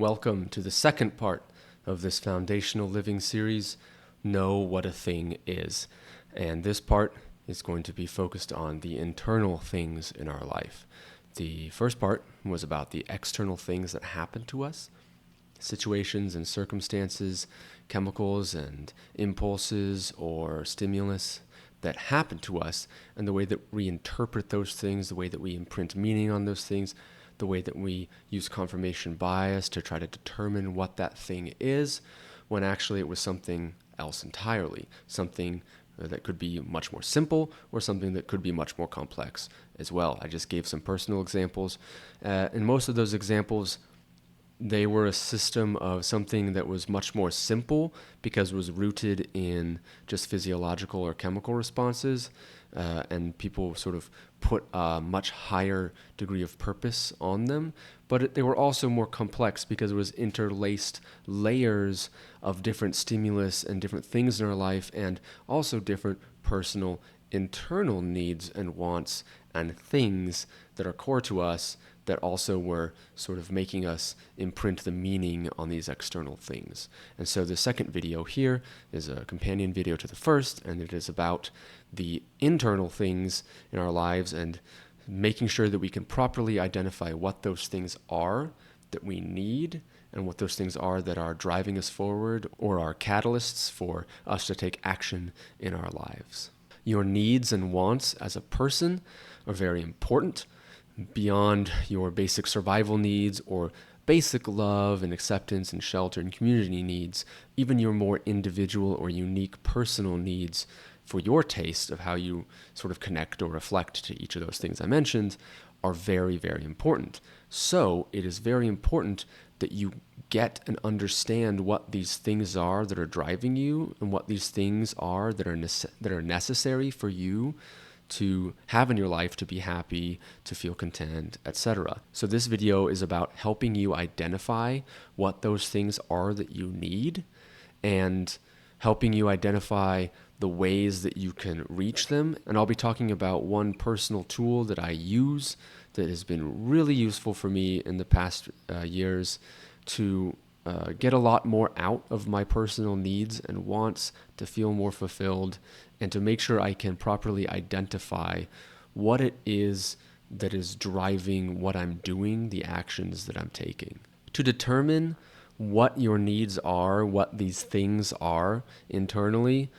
Welcome to the second part of this foundational living series, Know What a Thing Is. And this part is going to be focused on the internal things in our life. The first part was about the external things that happen to us, situations and circumstances, chemicals and impulses or stimulus that happen to us, and the way that we interpret those things, the way that we imprint meaning on those things, the way that we use confirmation bias to try to determine what that thing is, when actually it was something else entirely, something that could be much more simple or something that could be much more complex as well. I just gave some personal examples. In most of those examples, they were a system of something that was much more simple because it was rooted in just physiological or chemical responses, and people sort of put a much higher degree of purpose on them. But they were also more complex because it was interlaced layers of different stimulus and different things in our life, and also different personal internal needs and wants and things that are core to us that also were sort of making us imprint the meaning on these external things. And so the second video here is a companion video to the first, and it is about the internal things in our lives and making sure that we can properly identify what those things are that we need and what those things are that are driving us forward or are catalysts for us to take action in our lives. Your needs and wants as a person are very important. Beyond your basic survival needs or basic love and acceptance and shelter and community needs, even your more individual or unique personal needs for your taste of how you sort of connect or reflect to each of those things I mentioned are very, very important. So it is very important that you get and understand what these things are that are driving you and what these things are that are necessary for you to have in your life to be happy, to feel content, etc. So this video is about helping you identify what those things are that you need and helping you identify the ways that you can reach them. And I'll be talking about one personal tool that I use that has been really useful for me in the past years to get a lot more out of my personal needs and wants, to feel more fulfilled, and to make sure I can properly identify what it is that is driving what I'm doing, the actions that I'm taking. To determine what your needs are, what these things are internally,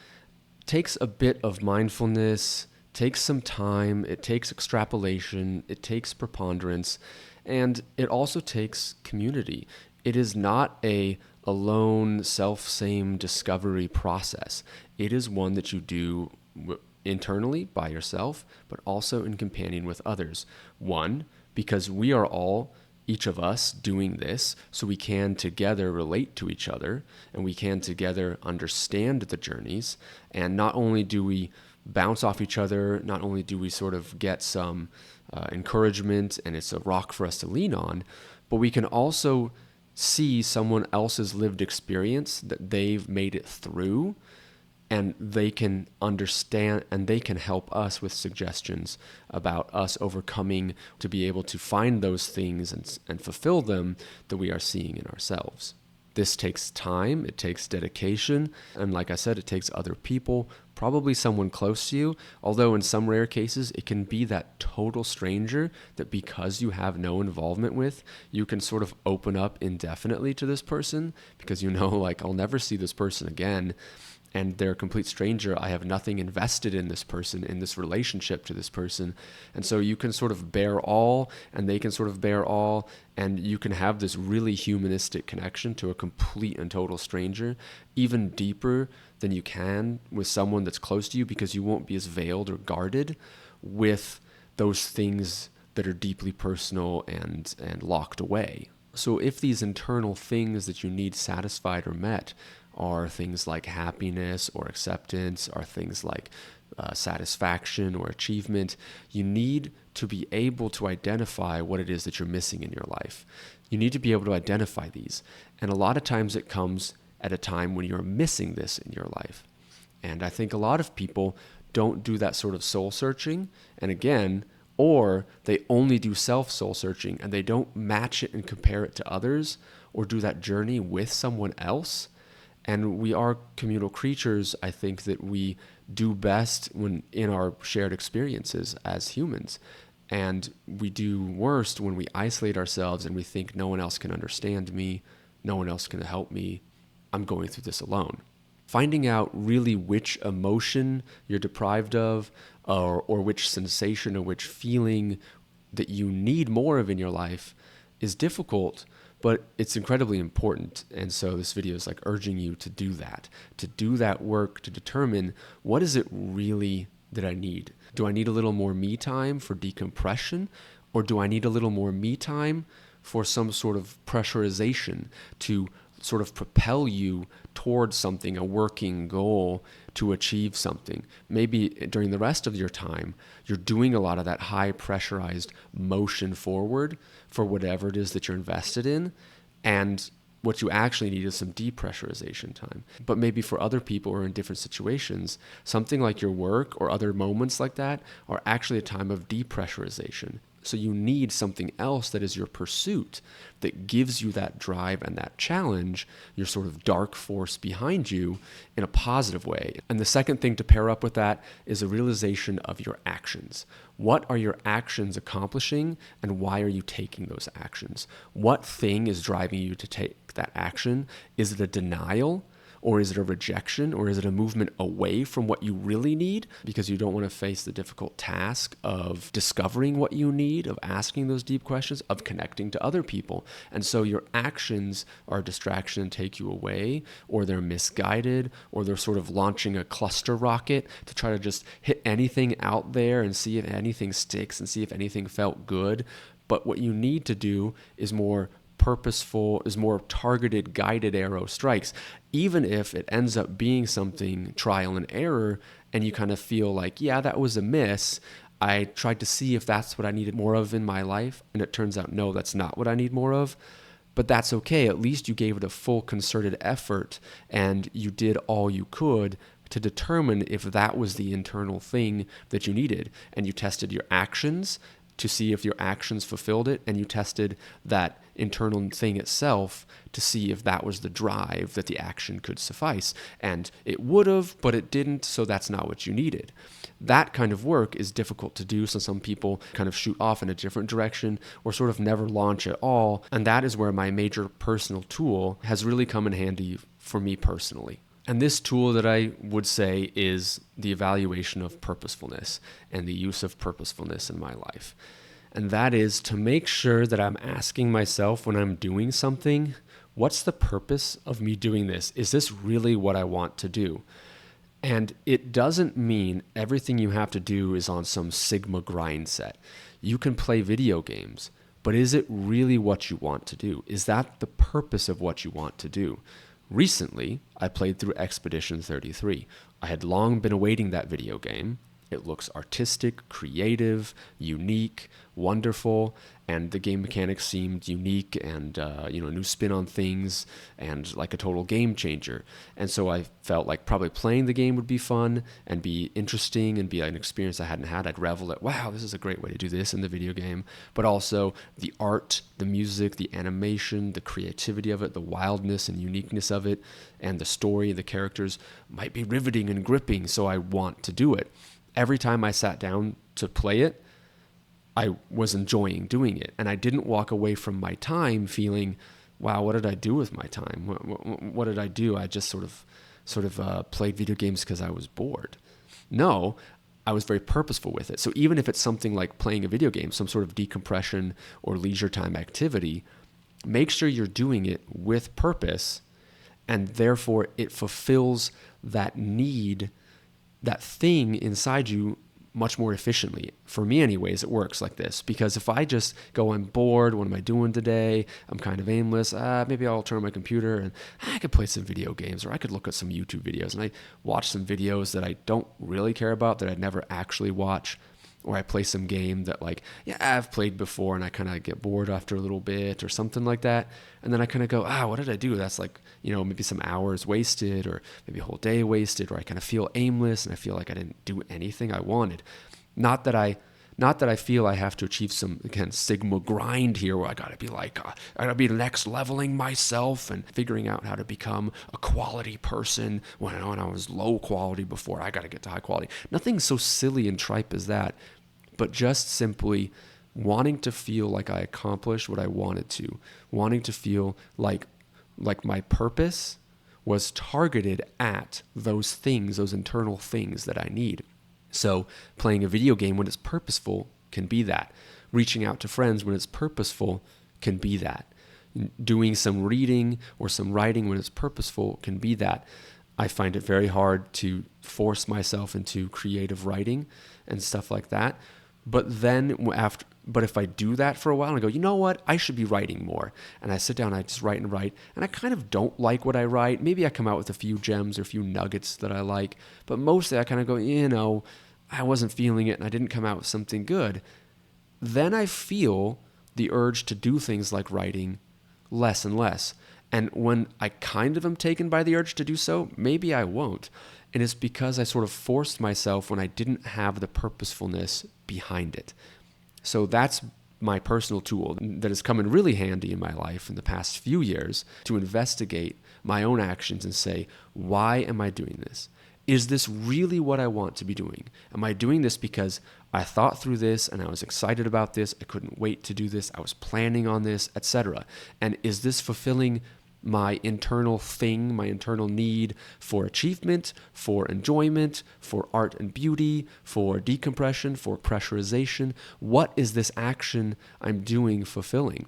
takes a bit of mindfulness, takes some time, it takes extrapolation, it takes preponderance, and it also takes community. It is not a alone, self-same discovery process. It is one that you do internally by yourself, but also in companion with others. One, because we are all, each of us, doing this, so we can together relate to each other, and we can together understand the journeys. And not only do we bounce off each other, not only do we sort of get some encouragement, and it's a rock for us to lean on, but we can also see someone else's lived experience that they've made it through, and they can understand and they can help us with suggestions about us overcoming to be able to find those things and fulfill them that we are seeing in ourselves. This takes time, it takes dedication, and like I said, it takes other people, probably someone close to you, although in some rare cases, it can be that total stranger that because you have no involvement with, you can sort of open up indefinitely to this person because you know, like, I'll never see this person again, and they're a complete stranger. I have nothing invested in this person, in this relationship to this person. And so you can sort of bear all, and they can sort of bear all, and you can have this really humanistic connection to a complete and total stranger, even deeper than you can with someone that's close to you, because you won't be as veiled or guarded with those things that are deeply personal and locked away. So if these internal things that you need satisfied or met are things like happiness or acceptance, are things like satisfaction or achievement, you need to be able to identify what it is that you're missing in your life. You need to be able to identify these. And a lot of times it comes at a time when you're missing this in your life. And I think a lot of people don't do that sort of soul searching. And again, or they only do self soul searching and they don't match it and compare it to others, or do that journey with someone else. And we are communal creatures. I think that we do best when in our shared experiences as humans. And we do worst when we isolate ourselves and we think no one else can understand me, no one else can help me, I'm going through this alone. Finding out really which emotion you're deprived of, or which sensation or which feeling that you need more of in your life is difficult, but it's incredibly important. And so this video is like urging you to do that work, to determine what is it really that I need. Do I need a little more me time for decompression, or do I need a little more me time for some sort of pressurization to sort of propel you towards something, a working goal to achieve something? Maybe during the rest of your time, you're doing a lot of that high pressurized motion forward for whatever it is that you're invested in. And what you actually need is some depressurization time. But maybe for other people or in different situations, something like your work or other moments like that are actually a time of depressurization. So you need something else that is your pursuit, that gives you that drive and that challenge, your sort of dark force behind you in a positive way. And the second thing to pair up with that is a realization of your actions. What are your actions accomplishing, and why are you taking those actions? What thing is driving you to take that action? Is it a denial? Or is it a rejection? Or is it a movement away from what you really need because you don't want to face the difficult task of discovering what you need, of asking those deep questions, of connecting to other people? And so your actions are a distraction and take you away, or they're misguided, or they're sort of launching a cluster rocket to try to just hit anything out there and see if anything sticks and see if anything felt good. But what you need to do is more purposeful, is more targeted, guided arrow strikes, even if it ends up being something trial and error and you kind of feel like, yeah, that was a miss. I tried to see if that's what I needed more of in my life, and it turns out, no, that's not what I need more of. But that's okay. At least you gave it a full concerted effort and you did all you could to determine if that was the internal thing that you needed. And you tested your actions to see if your actions fulfilled it, and you tested that internal thing itself to see if that was the drive that the action could suffice. And it would have, but it didn't, so that's not what you needed. That kind of work is difficult to do, so some people kind of shoot off in a different direction or sort of never launch at all, and that is where my major personal tool has really come in handy for me personally. And this tool that I would say is the evaluation of purposefulness and the use of purposefulness in my life. And that is to make sure that I'm asking myself when I'm doing something, what's the purpose of me doing this? Is this really what I want to do? And it doesn't mean everything you have to do is on some Sigma grind set. You can play video games, but is it really what you want to do? Is that the purpose of what you want to do? Recently, I played through Expedition 33. I had long been awaiting that video game. It looks artistic, creative, unique, wonderful, and the game mechanics seemed unique and new spin on things and like a total game changer. And so I felt like probably playing the game would be fun and be interesting and be an experience I hadn't had. I'd revel at, wow, this is a great way to do this in the video game. But also the art, the music, the animation, the creativity of it, the wildness and uniqueness of it, and the story, the characters might be riveting and gripping, so I want to do it. Every time I sat down to play it, I was enjoying doing it. And I didn't walk away from my time feeling, wow, what did I do with my time? What did I do? I just sort of played video games because I was bored. No, I was very purposeful with it. So even if it's something like playing a video game, some sort of decompression or leisure time activity, make sure you're doing it with purpose, and therefore it fulfills that need, that thing inside you much more efficiently. For me anyways, it works like this, because if I just go, I'm bored, what am I doing today? I'm kind of aimless. Maybe I'll turn on my computer and I could play some video games, or I could look at some YouTube videos, and I watch some videos that I don't really care about, that I'd never actually watch. Or I play some game that I've played before and I kind of get bored after a little bit or something like that. And then I kind of go, what did I do? That's maybe some hours wasted, or maybe a whole day wasted, or I kind of feel aimless and I feel like I didn't do anything I wanted. Not that Not that I feel I have to achieve some, again, sigma grind here where I gotta be next leveling myself and figuring out how to become a quality person when I was low quality before. I gotta get to high quality. Nothing so silly and tripe as that, but just simply wanting to feel like I accomplished what I wanted to, wanting to feel like my purpose was targeted at those things, those internal things that I need. So playing a video game when it's purposeful can be that. Reaching out to friends when it's purposeful can be that. Doing some reading or some writing when it's purposeful can be that. I find it very hard to force myself into creative writing and stuff like that. But if I do that for a while and I go, you know what, I should be writing more. And I sit down, I just write, and I kind of don't like what I write. Maybe I come out with a few gems or a few nuggets that I like, but mostly I kind of go, I wasn't feeling it and I didn't come out with something good. Then I feel the urge to do things like writing less and less. And when I kind of am taken by the urge to do so, maybe I won't. And it's because I sort of forced myself when I didn't have the purposefulness behind it. So that's my personal tool that has come in really handy in my life in the past few years to investigate my own actions and say, why am I doing this? Is this really what I want to be doing? Am I doing this because I thought through this and I was excited about this, I couldn't wait to do this, I was planning on this, etc.? And is this fulfilling my internal thing, my internal need for achievement, for enjoyment, for art and beauty, for decompression, for pressurization? What is this action I'm doing fulfilling?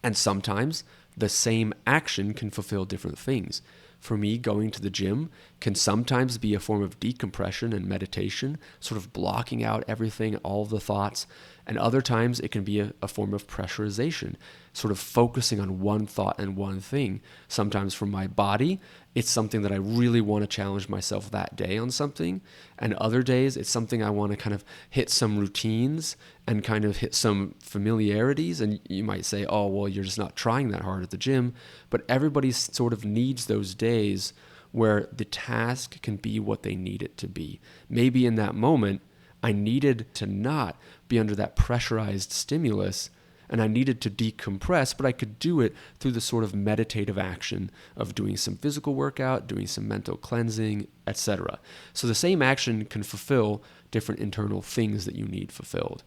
And sometimes the same action can fulfill different things. For me, going to the gym can sometimes be a form of decompression and meditation, sort of blocking out everything, all the thoughts. And other times it can be a form of pressurization, sort of focusing on one thought and one thing. Sometimes for my body, it's something that I really want to challenge myself that day on something. And other days, it's something I want to kind of hit some routines and kind of hit some familiarities. And you might say, oh, well, you're just not trying that hard at the gym. But everybody sort of needs those days where the task can be what they need it to be. Maybe in that moment, I needed to not be under that pressurized stimulus, and I needed to decompress, but I could do it through the sort of meditative action of doing some physical workout, doing some mental cleansing, etc. So the same action can fulfill different internal things that you need fulfilled.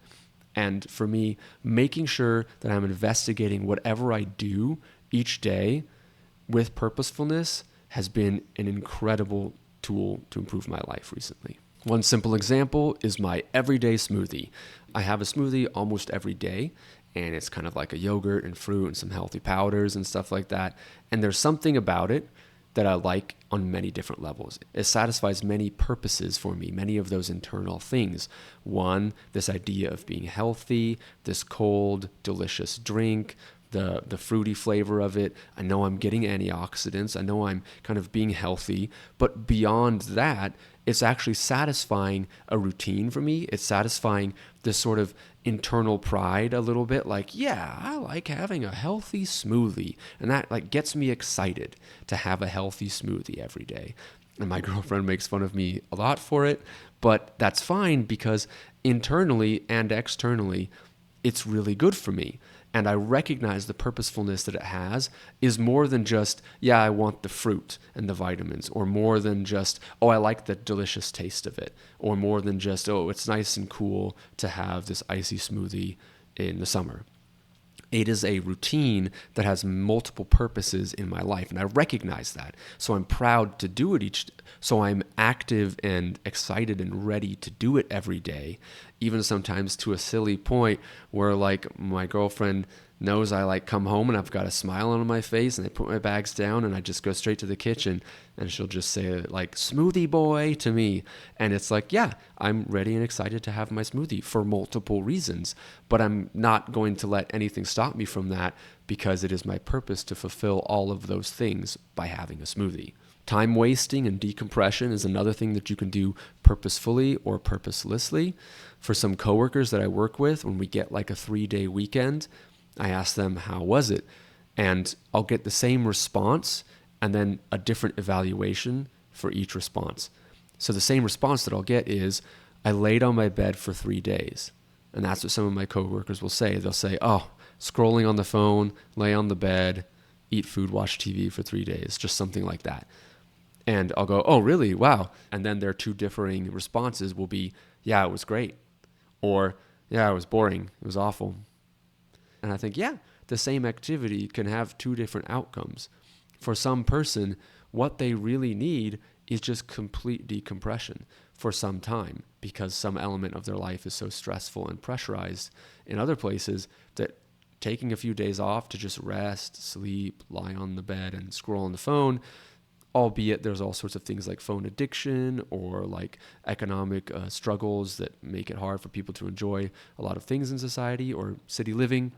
And for me, making sure that I'm investigating whatever I do each day with purposefulness has been an incredible tool to improve my life recently. One simple example is my everyday smoothie. I have a smoothie almost every day, and it's kind of like a yogurt and fruit and some healthy powders and stuff like that. And there's something about it that I like on many different levels. It satisfies many purposes for me, many of those internal things. One, this idea of being healthy, this cold, delicious drink, the fruity flavor of it. I know I'm getting antioxidants. I know I'm kind of being healthy. But beyond that, it's actually satisfying a routine for me. It's satisfying this sort of internal pride a little bit, like, yeah, I like having a healthy smoothie. And that like gets me excited to have a healthy smoothie every day. And my girlfriend makes fun of me a lot for it, but that's fine because internally and externally, it's really good for me. And I recognize the purposefulness that it has is more than just, yeah, I want the fruit and the vitamins, or more than just, oh, I like the delicious taste of it, or more than just, oh, it's nice and cool to have this icy smoothie in the summer. It is a routine that has multiple purposes in my life, and I recognize that. So I'm proud to do it so I'm active and excited and ready to do it every day, even sometimes to a silly point where like my girlfriend knows I like come home and I've got a smile on my face and I put my bags down and I just go straight to the kitchen and she'll just say like, smoothie boy to me. And it's like, yeah, I'm ready and excited to have my smoothie for multiple reasons, but I'm not going to let anything stop me from that because it is my purpose to fulfill all of those things by having a smoothie. Time wasting and decompression is another thing that you can do purposefully or purposelessly. For some coworkers that I work with, when we get like a 3-day weekend, I ask them, how was it? And I'll get the same response and then a different evaluation for each response. So the same response that I'll get is, I laid on my bed for 3 days. And that's what some of my coworkers will say. They'll say, oh, scrolling on the phone, lay on the bed, eat food, watch TV for 3 days, just something like that. And I'll go, oh, really? Wow. And then their two differing responses will be, yeah, it was great. Or, yeah, it was boring. It was awful. And I think, yeah, the same activity can have two different outcomes. For some person, what they really need is just complete decompression for some time because some element of their life is so stressful and pressurized in other places that taking a few days off to just rest, sleep, lie on the bed and scroll on the phone, albeit there's all sorts of things like phone addiction or like economic struggles that make it hard for people to enjoy a lot of things in society or city living.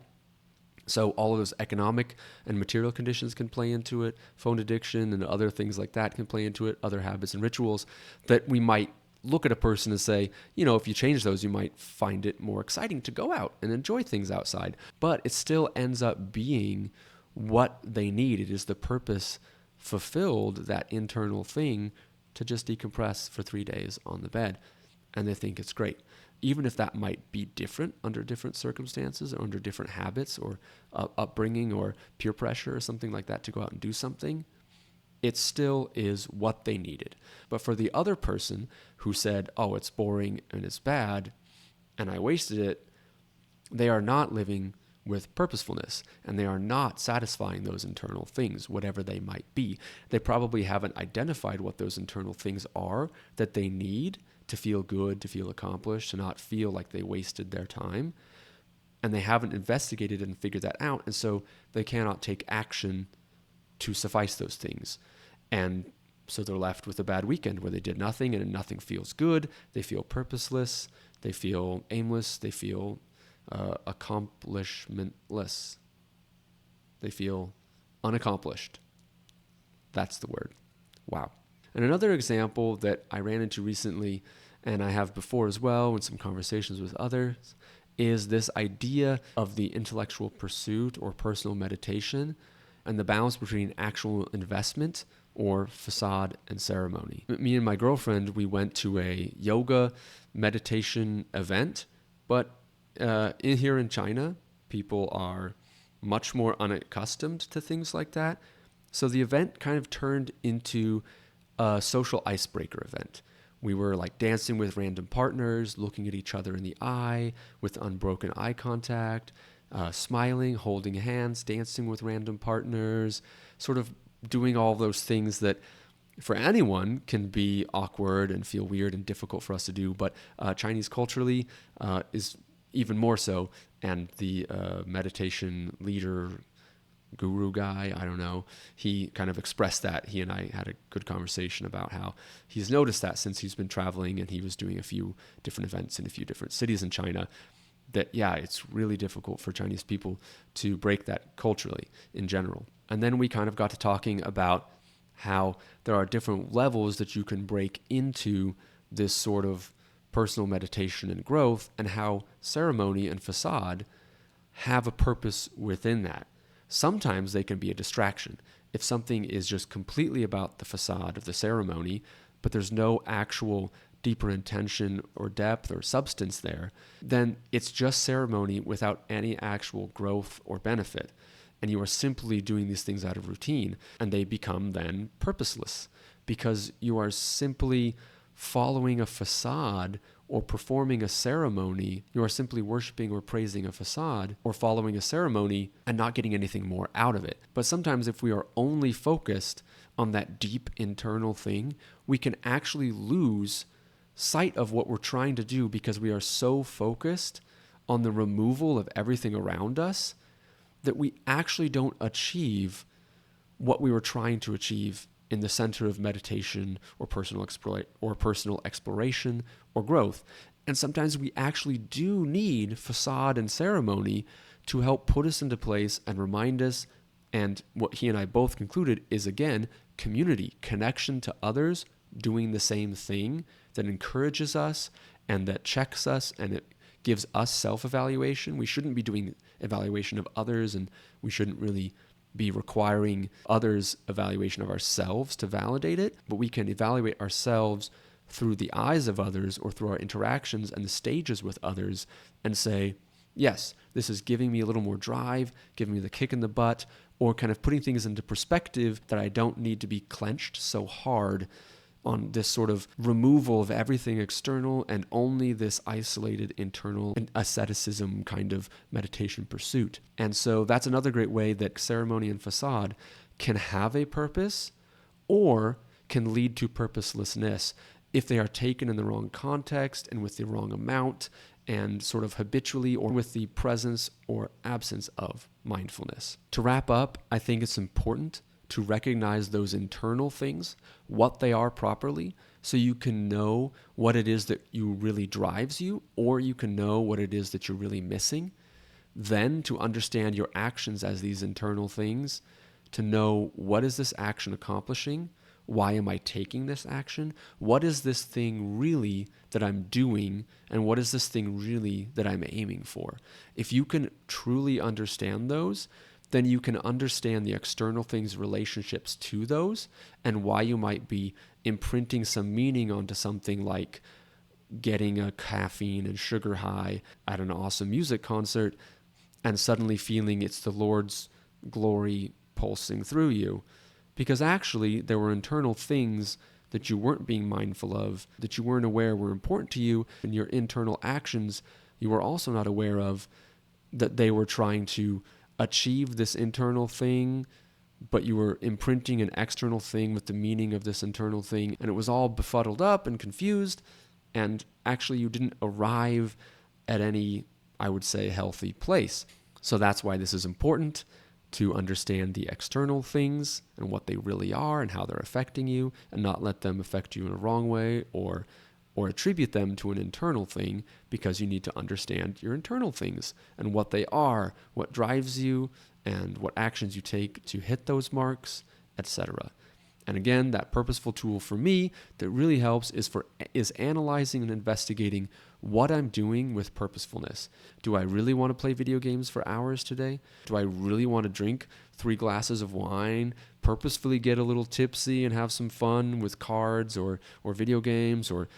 So all of those economic and material conditions can play into it. Phone addiction and other things like that can play into it, other habits and rituals that we might look at a person and say, if you change those, you might find it more exciting to go out and enjoy things outside. But it still ends up being what they need. It is the purpose fulfilled, that internal thing, to just decompress for 3 days on the bed. And they think it's great. Even if that might be different under different circumstances or under different habits or upbringing or peer pressure or something like that to go out and do something, it still is what they needed. But for the other person who said, oh, it's boring and it's bad and I wasted it, they are not living with purposefulness and they are not satisfying those internal things, whatever they might be. They probably haven't identified what those internal things are that they need to feel good, to feel accomplished, to not feel like they wasted their time. And they haven't investigated and figured that out. And so they cannot take action to suffice those things. And so they're left with a bad weekend where they did nothing and nothing feels good. They feel purposeless. They feel aimless. They feel accomplishmentless. They feel unaccomplished. That's the word. Wow. And another example that I ran into recently, and I have before as well in some conversations with others, is this idea of the intellectual pursuit or personal meditation and the balance between actual investment or facade and ceremony. Me and my girlfriend, we went to a yoga meditation event, but here in China, people are much more unaccustomed to things like that. So the event kind of turned into a social icebreaker event. We were like dancing with random partners, looking at each other in the eye with unbroken eye contact, smiling, holding hands, dancing with random partners, sort of doing all those things that for anyone can be awkward and feel weird and difficult for us to do, but Chinese culturally is even more so. And the meditation leader, guru guy, I don't know, he kind of expressed that. He and I had a good conversation about how he's noticed that since he's been traveling and he was doing a few different events in a few different cities in China, that, yeah, it's really difficult for Chinese people to break that culturally in general. And then we kind of got to talking about how there are different levels that you can break into this sort of personal meditation and growth, and how ceremony and facade have a purpose within that. Sometimes they can be a distraction. If something is just completely about the facade of the ceremony, but there's no actual deeper intention or depth or substance there, then it's just ceremony without any actual growth or benefit. And you are simply doing these things out of routine, and they become then purposeless because you are simply following a facade or performing a ceremony. You are simply worshiping or praising a facade or following a ceremony and not getting anything more out of it. But sometimes if we are only focused on that deep internal thing, we can actually lose sight of what we're trying to do because we are so focused on the removal of everything around us that we actually don't achieve what we were trying to achieve in the center of meditation or personal exploration or growth. And sometimes we actually do need facade and ceremony to help put us into place and remind us. And what he and I both concluded is, again, community, connection to others doing the same thing that encourages us and that checks us and it gives us self-evaluation. We shouldn't be doing evaluation of others, and we shouldn't really be requiring others' evaluation of ourselves to validate it, but we can evaluate ourselves through the eyes of others or through our interactions and the stages with others and say, yes, this is giving me a little more drive, giving me the kick in the butt, or kind of putting things into perspective that I don't need to be clenched so hard on this sort of removal of everything external and only this isolated internal asceticism kind of meditation pursuit. And so that's another great way that ceremony and facade can have a purpose or can lead to purposelessness if they are taken in the wrong context and with the wrong amount and sort of habitually or with the presence or absence of mindfulness. To wrap up, I think it's important to recognize those internal things, what they are properly, so you can know what it is that you really drives you, or you can know what it is that you're really missing. Then to understand your actions as these internal things, to know what is this action accomplishing? Why am I taking this action? What is this thing really that I'm doing? And what is this thing really that I'm aiming for? If you can truly understand those, then you can understand the external things' relationships to those and why you might be imprinting some meaning onto something like getting a caffeine and sugar high at an awesome music concert and suddenly feeling it's the Lord's glory pulsing through you. Because actually there were internal things that you weren't being mindful of, that you weren't aware were important to you, and your internal actions you were also not aware of, that they were trying to achieve this internal thing, but you were imprinting an external thing with the meaning of this internal thing, and it was all befuddled up and confused, and actually you didn't arrive at any, I would say, healthy place. So that's why this is important, to understand the external things and what they really are and how they're affecting you, and not let them affect you in a wrong way or attribute them to an internal thing, because you need to understand your internal things and what they are, what drives you, and what actions you take to hit those marks, etc. And again, that purposeful tool for me that really helps is analyzing and investigating what I'm doing with purposefulness. Do I really want to play video games for hours today? Do I really want to drink 3 glasses of wine, purposefully get a little tipsy and have some fun with cards or video games or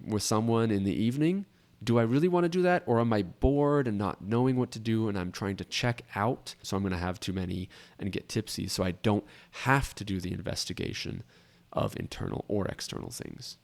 with someone in the evening? Do I really want to do that? Or am I bored and not knowing what to do and I'm trying to check out, so I'm going to have too many and get tipsy so I don't have to do the investigation of internal or external things?